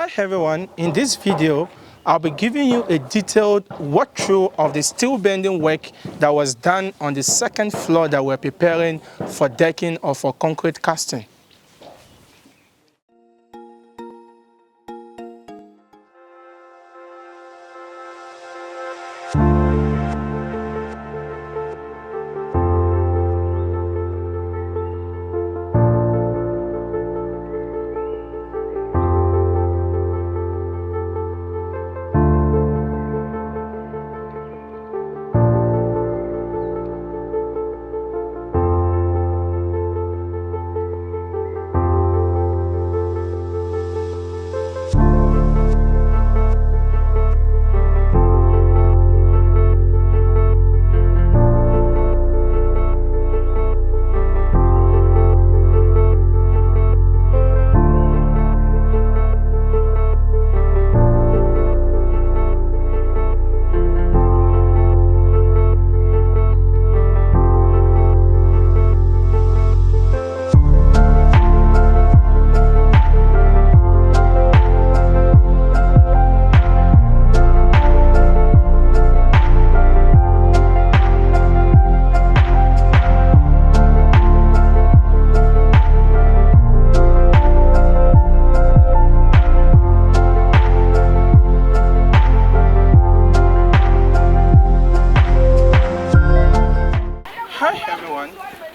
Hi everyone, in this video I'll be giving you a detailed walkthrough of the steel bending work that was done on the second floor that we're preparing for decking or for concrete casting.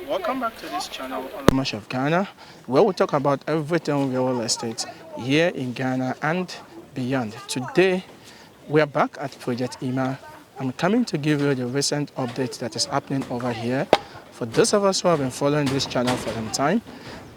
Welcome back to this channel, OLAMOSH of Ghana, where we talk about everything real estate here in Ghana and beyond. Today, we are back at Project IMA. I'm coming to give you the recent update that is happening over here. For those of us who have been following this channel for some time,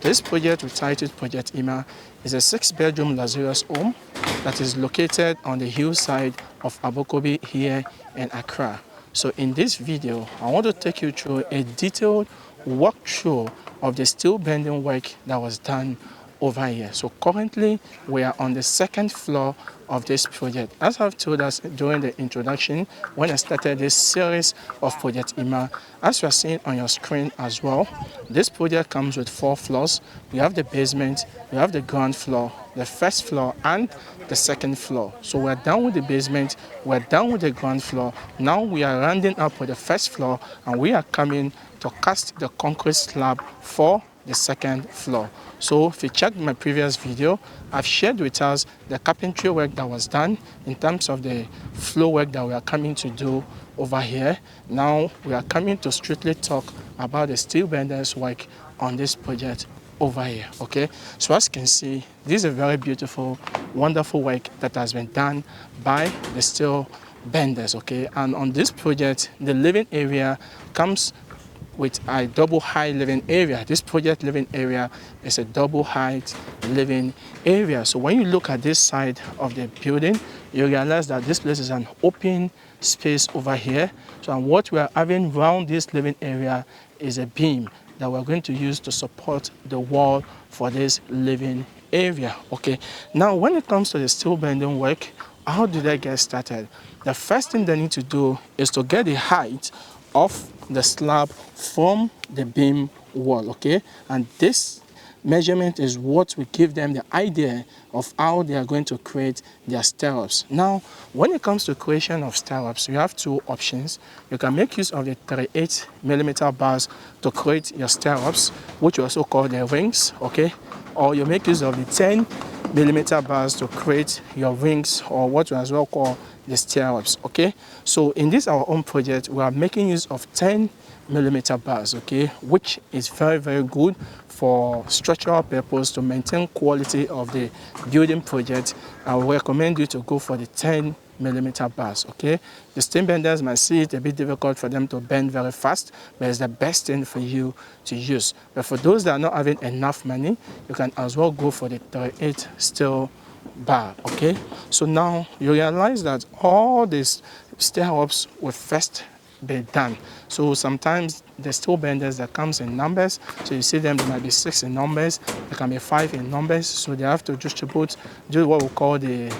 this project, we titled Project IMA, is a 6-bedroom luxurious home that is located on the hillside of Abokobi here in Accra. So in this video, I want to take you through a detailed walkthrough of the steel bending work that was done over here. So currently we are on the second floor of this project. As I've told us during the introduction when I started this series of Project IMA, as you are seeing on your screen as well, this project comes with 4 floors. We have the basement, we have the ground floor, the first floor and the second floor. So we're done with the basement, we're done with the ground floor. Now we are rounding up with the first floor and we are coming to cast the concrete slab for the second floor. So if you checked my previous video, I've shared with us the carpentry work that was done in terms of the floor work that we are coming to do over here. Now we are coming to strictly talk about the steel benders work on this project over here. Okay, so as you can see, this is a very beautiful, wonderful work that has been done by the steel benders. Okay, and on this project, the living area comes with a double height living area. This project living area is a double height living area. So when you look at this side of the building, you realize that this place is an open space over here. So and what we are having around this living area is a beam that we're going to use to support the wall for this living area. Okay, now when it comes to the steel bending work, how do they get started? The first thing they need to do is to get the height of the slab from the beam wall. Okay, and this measurement is what will give them the idea of how they are going to create their stirrups. Now when it comes to creation of stirrups, you have 2 options. You can make use of the 38mm bars to create your stirrups, which we also call the rings. Okay, or you make use of the 10mm bars to create your rings, or what we as well call the stirrups. Okay, so in this our own project, we are making use of 10mm bars, okay, which is very, very good for structural purpose to maintain quality of the building project. I will recommend you to go for the 10mm bars. Okay, the steel benders might see it a bit difficult for them to bend very fast, but it's the best thing for you to use. But for those that are not having enough money, you can as well go for the 38 steel bar. Okay, so now you realize that all these stirrups will first be done. So sometimes the steel benders that comes in numbers, so you see them, there might be 6 in numbers, there can be 5 in numbers, so they have to distribute, do what we call the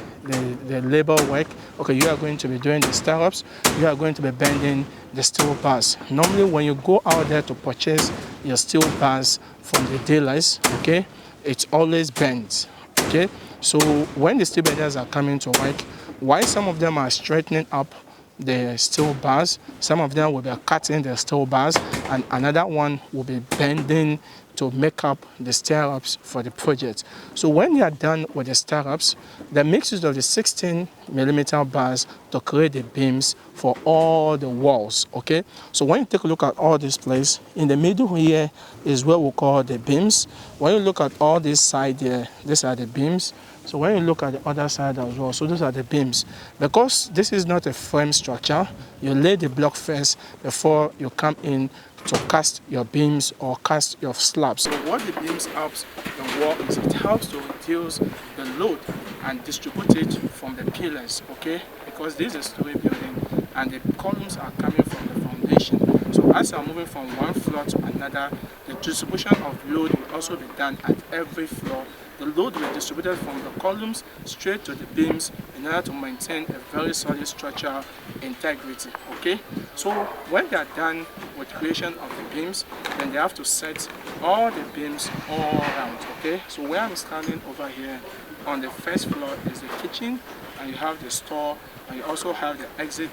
labor work. Okay, you are going to be doing the stirrups, you are going to be bending the steel bars. Normally when you go out there to purchase your steel bars from the dealers, okay, it's always bent. Okay, So when the steel benders are coming to work, while some of them are straightening up the steel bars, some of them will be cutting the steel bars, and another one will be bending to make up the stirrups for the project. So when you are done with the stirrups, they make use of the 16mm bars to create the beams for all the walls. Okay, so when you take a look at all this place, in the middle here is what we call the beams. When you look at all this side here, these are the beams. So when you look at the other side as well, so those are the beams. Because this is not a frame structure, you lay the block first before you come in to cast your beams or cast your slabs. So what the beams helps the wall is it helps to reduce the load and distribute it from the pillars, okay? Because this is a story building and the columns are coming from the foundation. So as you're moving from one floor to another, the distribution of load will also be done at every floor. The load will be distributed from the columns straight to the beams in order to maintain a very solid structural integrity. Okay, so when they are done with creation of the beams, then they have to set all the beams all around. Okay, so where I'm standing over here on the first floor is the kitchen, and you have the store, and you also have the exit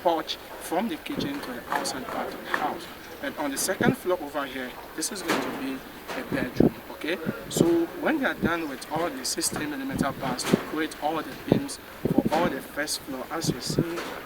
porch from the kitchen to the outside part of the house. And on the second floor over here, this is going to be a bedroom. Okay, so when they are done with all the 16mm bars to create all the beams for all the first floor, as you see,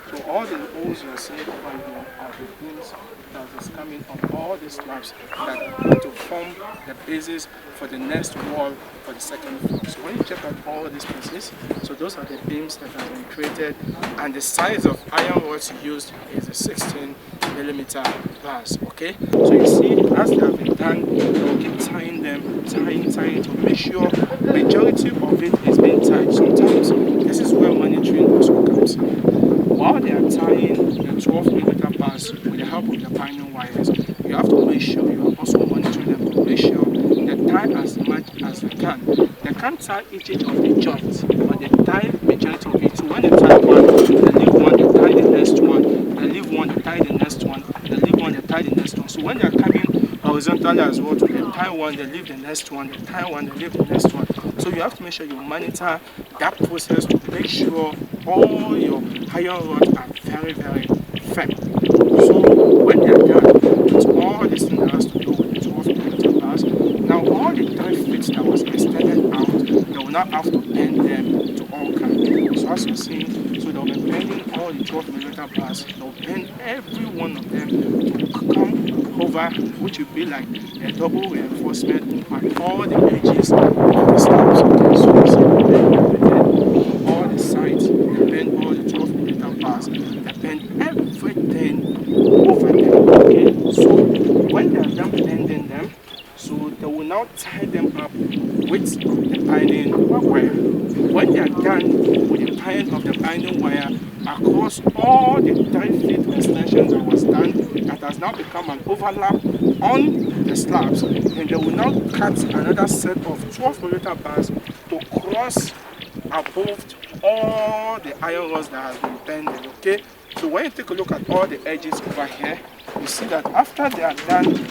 so all the holes you are seeing over here are the beams that is coming on all the slabs that to form the basis for the next wall for the second floor. So when you check out all these pieces, so those are the beams that have been created, and the size of iron rods used is a 16mm bars. Okay, so you see, as they have been done, they'll keep tying them, tying to make sure majority of it is being tied. Sometimes this is where monitoring also comes in. While they are tying the 12mm bars with the help of the binding wires, you have to make sure you are also monitoring them to make sure they tie as much as they can. They can't tie each of the joints, but they tie majority of it. So when they tie one, they leave one, they tie the next one, they leave one, they tie the next one, they leave one, they tie the next one. So when they are coming horizontally as well, they tie one, they leave the next one, they tie one, they leave the next one. So you have to make sure you monitor that process to make sure all your iron rods are very, very firm. So when they are done, it's all this thing that has to do with the 12mm bars. Now all the 3 feet that was extended out, they will not have to bend them to all kinds. So as you see, so they'll be bending all the 12mm bars, they'll bend every one of them to come over, which will be like a double reinforcement at all the edges of the slabs. Okay, so you see all the sides, they bend all the 12mm bars, they bend everything over there. Okay, so when they are done bending them, so they will now tie them up with the binding wire. When they are done with the tying of the binding wire across all the 3 feet extension that was done, that has now become an overlap on the slabs, then they will now cut another set of 12mm bars to cross above all the iron rods that has been bended. Okay, so when you take a look at all the edges over here, you see that after they are done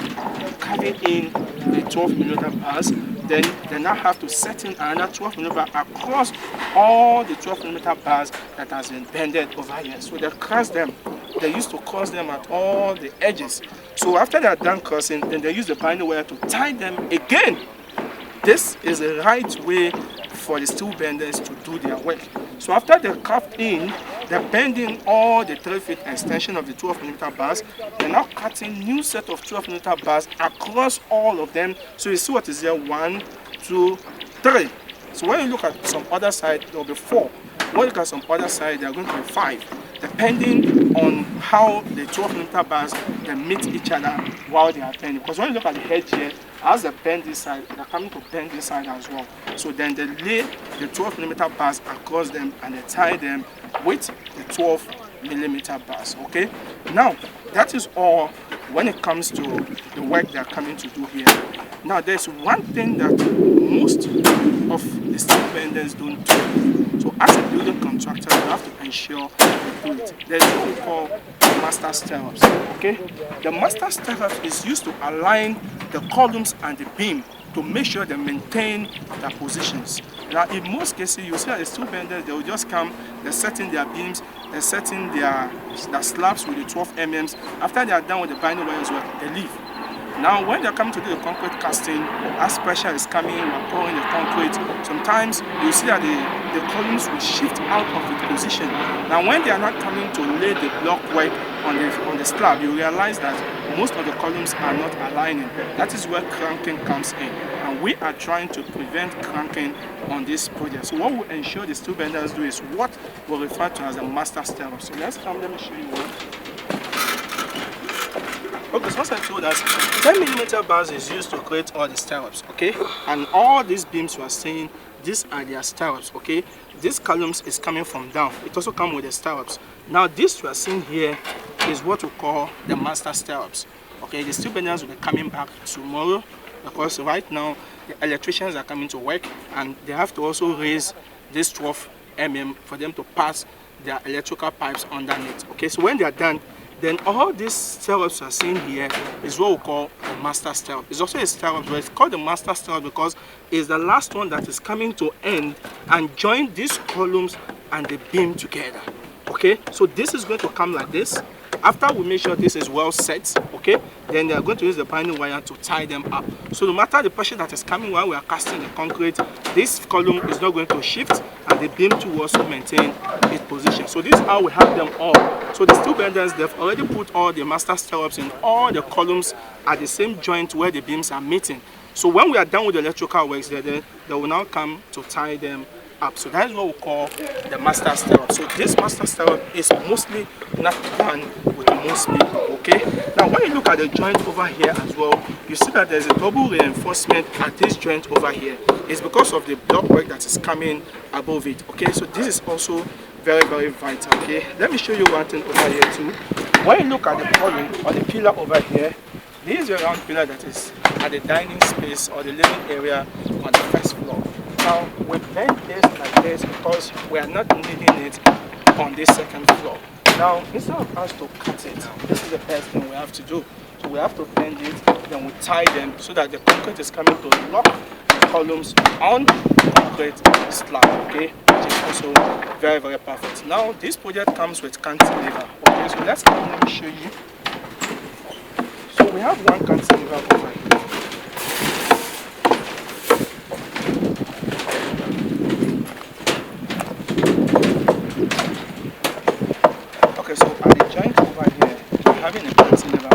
carving in the 12mm bars, then they now have to set in another 12mm bar across all the 12mm bars that has been bended over here. So they cross them. They used to cross them at all the edges. So after they are done crossing, then they use the binding wire to tie them again. This is the right way for the steel benders to do their work. So after they carved in, they're bending all the 3 feet extension of the 12mm bars. They're now cutting new set of 12mm bars across all of them. So you see what is there, 1, 2, 3. So when you look at some other side, there will be 4. When you look at some other side, there are going to be 5. Depending on how the 12mm bars they meet each other while they are bending. Because when you look at the head here, as they bend this side, they're coming to bend this side as well. So then they lay the 12mm bars across them and they tie them with the 12mm bars. Okay, now that is all when it comes to the work they are coming to do here. Now there's one thing that most of the steel benders don't do. So as a building contractor, you have to ensure you do it. There's what we call master stirrups. Okay, the master stirrup is used to align the columns and the beam to make sure they maintain their positions. Now, in most cases, you see that the steel benders, they will just come, they're setting their beams, they're setting their slabs with the 12 mm. After they are done with the binding wires work, they leave. Now, when they're coming to do the concrete casting, as pressure is coming, we're pouring the concrete, sometimes you see that the columns will shift out of its position. Now, when they are not coming to lay the block work on the slab, you realize that most of the columns are not aligning. That is where cranking comes in. And we are trying to prevent cranking on this project. So what will ensure the steel benders do is what we refer to as a master stirrup. So let's come, let me show you what. Okay, so as I told us, 10mm bars is used to create all the stirrups, okay? And all these beams we are seeing, these are their stirrups, okay? This columns is coming from down. It also comes with the stirrups. Now this we are seeing here is what we call the master stirrups. Okay, the steel benders will be coming back tomorrow because right now the electricians are coming to work and they have to also raise this 12 mm for them to pass their electrical pipes underneath. Okay, so when they are done, then all these stirrups you are seeing here is what we call the master stirrup. It's also a stirrup, but it's called the master stirrup because it's the last one that is coming to end and join these columns and the beam together. Okay, so this is going to come like this. After we make sure this is well set, okay, then they are going to use the binding wire to tie them up. So no matter the pressure that is coming while we are casting the concrete, this column is not going to shift and the beam to also maintain its position. So this is how we have them all. So the steel benders, they've already put all the master stirrups in all the columns at the same joint where the beams are meeting. So when we are done with the electrical works, they will now come to tie them up. So that is what we call the master stirrup. So this master stirrup is mostly not done with most people, okay? Now when you look at the joint over here as well, you see that there's a double reinforcement at this joint over here. It's because of the block work that is coming above it, okay? So this is also very, very vital, okay? Let me show you one thing over here too. When you look at the column or the pillar over here, this is a round pillar that is at the dining space or the living area on the first floor. Now, we bend this like this because we are not needing it on this second floor. Now, instead of us to cut it, this is the first thing we have to do. So we have to bend it, then we tie them so that the concrete is coming to lock the columns on the concrete slab, okay? Which is also very, very perfect. Now, this project comes with cantilever, okay? So let's come, let me show you. So we have one cantilever over here. Okay, so at the joint over here, we're having a cantilever.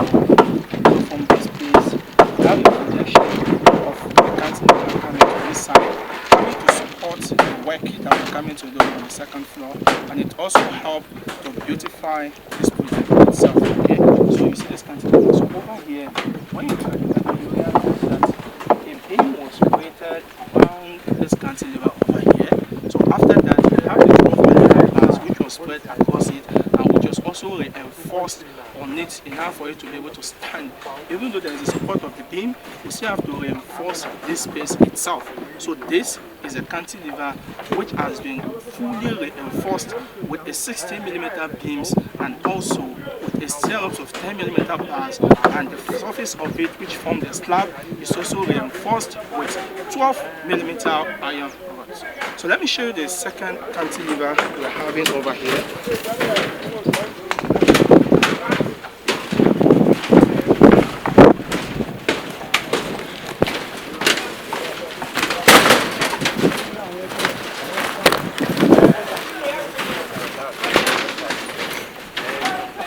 So from this piece, we have a projection of the cantilever coming to this side, coming to support the work that we're coming to do on the second floor, and it also helps to beautify this project itself. Okay, so you see this cantilever. So over here, when you look at it, you realize that a beam was created around this cantilever over here. So after that, you have the glass which was spread across it, which was also reinforced on it enough for it to be able to stand. Even though there is a support of the beam, we still have to reinforce this space itself. So this is a cantilever which has been fully reinforced with a 60mm beams and also with a stirrups of 10mm bars, and the surface of it which form the slab is also reinforced with 12mm iron rods. So let me show you the second cantilever we are having over here.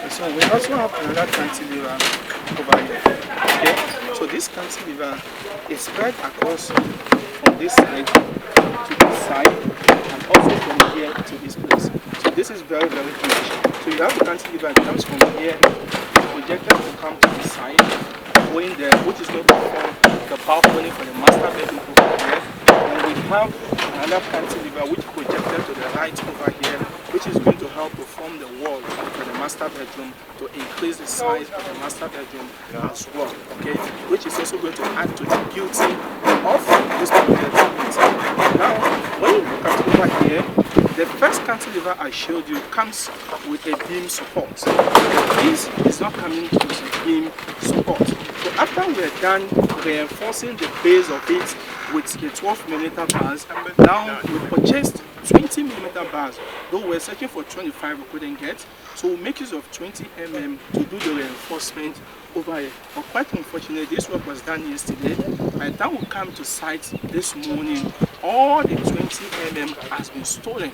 So we also have another cantilever over here. Okay, so this cantilever is spread across from this side to this side and also from here to this place. So this is very, very huge. So you have the cantilever, it comes from here, projected to come to this side, going there, which is going to form the balcony for the master bedroom over here. And we have another cantilever which projected to the right over here, which is going to help to form the wall for the master bedroom to increase the size of the master bedroom as well, okay? Which is also going to add to the beauty of this project. Now, when you look at over here, The first cantilever I showed you comes with a beam support. This is not coming with a beam support. So after we are done reinforcing the base of it with the 12mm bars, now we purchased 20mm bars. Though we're searching for 25, we couldn't get. So we make use of 20mm to do the reinforcement over here. But quite unfortunately, this work was done yesterday. By the time we come to site this morning, all the 20mm has been stolen,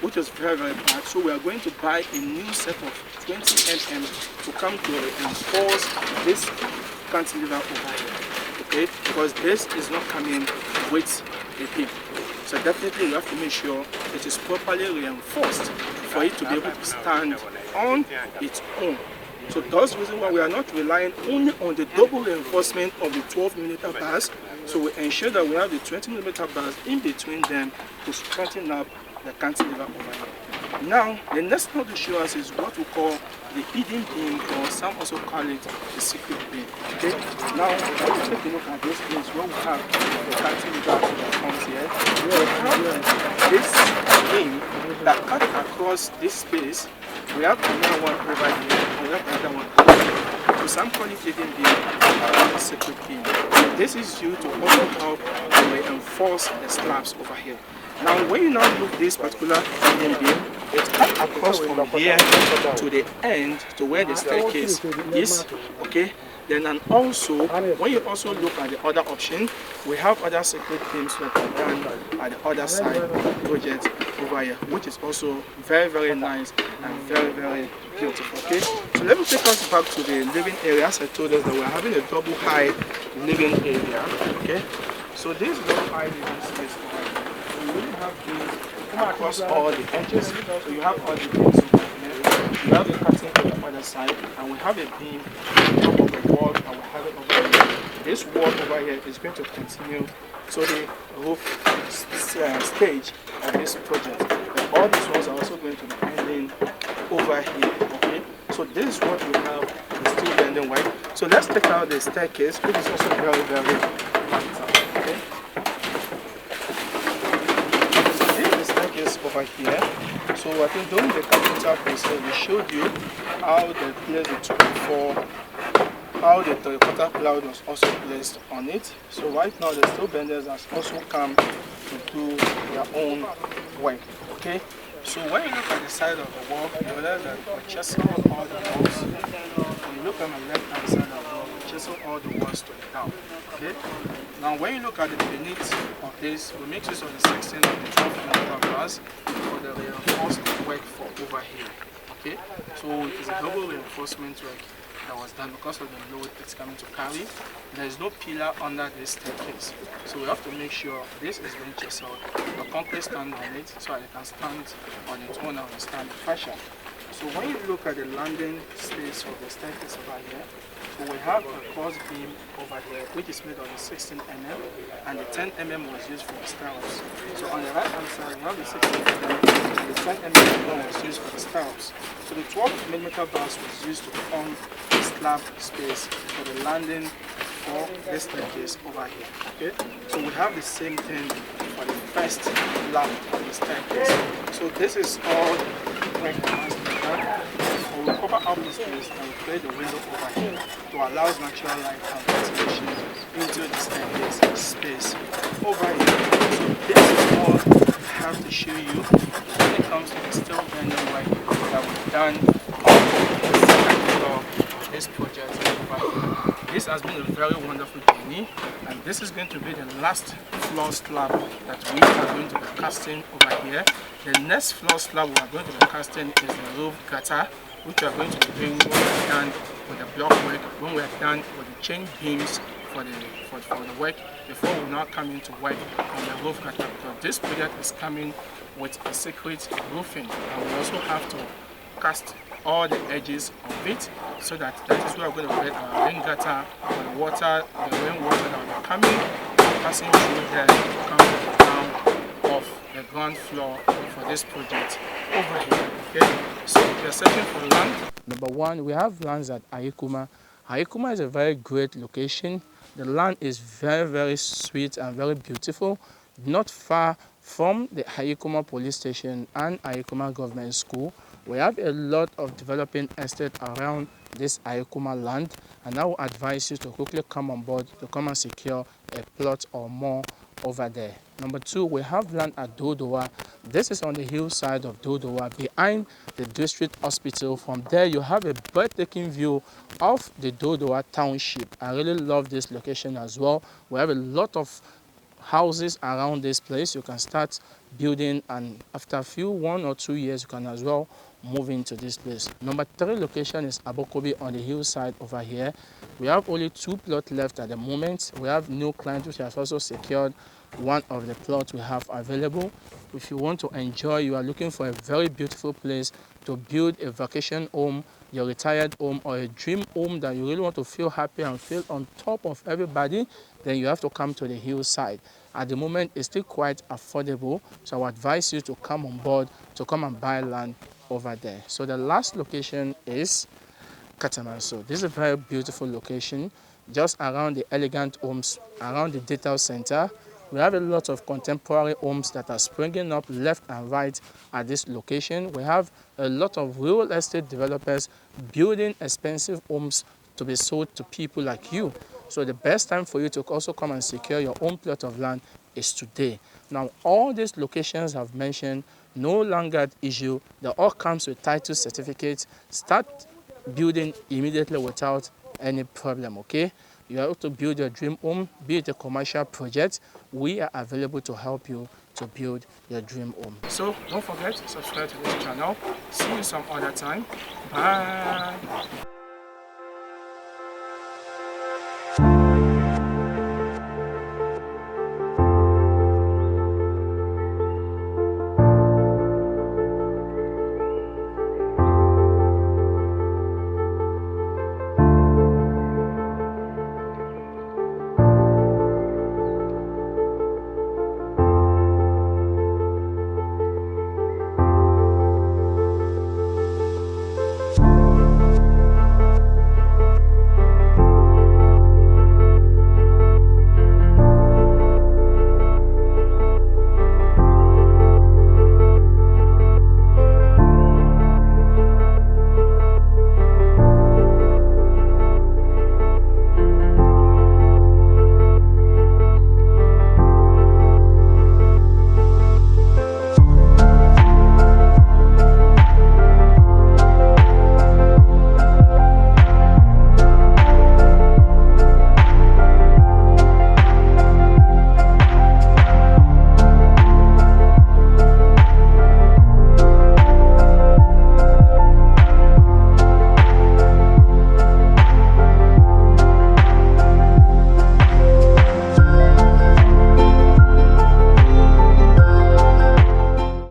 which is very, very bad. So we are going to buy a new set of 20mm to come to reinforce this cantilever over here. Okay, because this is not coming with a beam. So definitely we have to make sure it is properly reinforced for it to be able to stand on its own. So that's the reason why we are not relying only on the double reinforcement of the 12mm bars. So we ensure that we have the 20mm bars in between them to strengthen up the cantilever over here. Now, the next thing to show us is what we call the hidden beam, or some also call it the secret beam. Okay. Now, let's take a look at this place where we have the cantilever that comes here. We have this beam that cuts across this space. We have another one over here, and we have another one over here. So some call it hidden beam and the secret beam. This is due to also help reinforce the slabs over here. Now, when you now look this particular hidden beam, it cuts across from here to the end to where the staircase is. Okay. Then and also, when you also look at the other option, we have other secret beams that are done at the other side of the project over here, which is also very, very nice and very, very beautiful. Okay, so let me take us back to the living area. As I told us that we're having a double high living area. Okay, so this double high living space over here, we really have these across all the edges. So you have all the beams over here, you have the curtain on the other side, and we have a beam on top of the wall, and we have it over here. This wall over here is going to continue to the roof stage of this project. And all these walls are also going to be ending over here. Okay, so this is what we have, the steel bending work. So let's take out the staircase, which is also very, very vital. Okay. Over here. So I think during the carpenter process we showed you how the place the 2x4, how the terracotta cloud was also placed on it. So right now the steel benders has also come to do their own work. Okay. So when you look at the side of the wall, you realize that we're chiseling all the walls. When you look at the left hand side of the wall, we chisel all the walls to the down. Okay. Now when you look at the beneath of this, we make use of the 16 and the 12mm bars for the reinforced work for over here. Okay, so it is a double reinforcement work that was done because of the load it's coming to carry. There is no pillar under this staircase, so we have to make sure this is being chiseled. The concrete stand on it so it can stand on its own and withstand the pressure. So when you look at the landing space of the staircase over here, so we have a cross beam over here, which is made of the 16mm, and the 10mm was used for the stirrups. So on the right hand side, we have the 16mm, and the 10mm was used for the stirrups. So the 12mm bars was used to form the slab space for the landing for this staircase over here. Okay, so we have the same thing for the first slab of the staircase. So this is all work that has to be done. We will cover up this space and we create the window over here to allow natural light and ventilation into the staircase space over here. So this is all I have to show you when it comes to the steel bending work that we've done on the second floor of this project over here. This has been a very wonderful journey, and this is going to be the last floor slab that we are going to be casting over here. The next floor slab we are going to be casting is the roof gutter, which we are going to be doing when we are done with the block work, when we are done with the chain beams for the work, before we now come into work on the roof gutter. Because this project is coming with a secret roofing, and we also have to cast all the edges of it, so that is where we're going to get our rain gutter, the water, the rainwater that will be coming, passing through there to come to the ground of the ground floor for this project over here. Okay, so we are searching for land. Number one, we have lands at Ayikuma. Ayikuma is a very great location. The land is very, very sweet and very beautiful, not far From the Ayikuma Police Station and Ayikuma Government School, we have a lot of developing estate around this Ayikuma land, and I will advise you to quickly come on board to come and secure a plot or more over there. Number 2, we have land at Dodowa. This is on the hillside of Dodowa behind the district hospital. From there you have a breathtaking view of the Dodowa township. I really love this location as well. We have a lot of houses around this place. You can start building, and after a few 1 or 2 years you can as well move into this place. Number 3 location is Abokobi on the hillside over here. We have only 2 plots left at the moment. We have new clients which has also secured one of the plots we have available. If you want to enjoy, you are looking for a very beautiful place to build a vacation home, your retired home, or a dream home that you really want to feel happy and feel on top of everybody, then you have to come to the hillside. At the moment, it's still quite affordable, so I would advise you to come on board to come and buy land over there. So the last location is Katamanso. This is a very beautiful location, just around the elegant homes, around the detail center. We have a lot of contemporary homes that are springing up left and right at this location. We have a lot of real estate developers building expensive homes to be sold to people like you. So the best time for you to also come and secure your own plot of land is today. Now, all these locations I've mentioned no longer at issue. They all comes with title certificates. Start building immediately without any problem, okay? You have to build your dream home, be it a commercial project. We are available to help you to build your dream home. So don't forget to subscribe to this channel. See you some other time. Bye.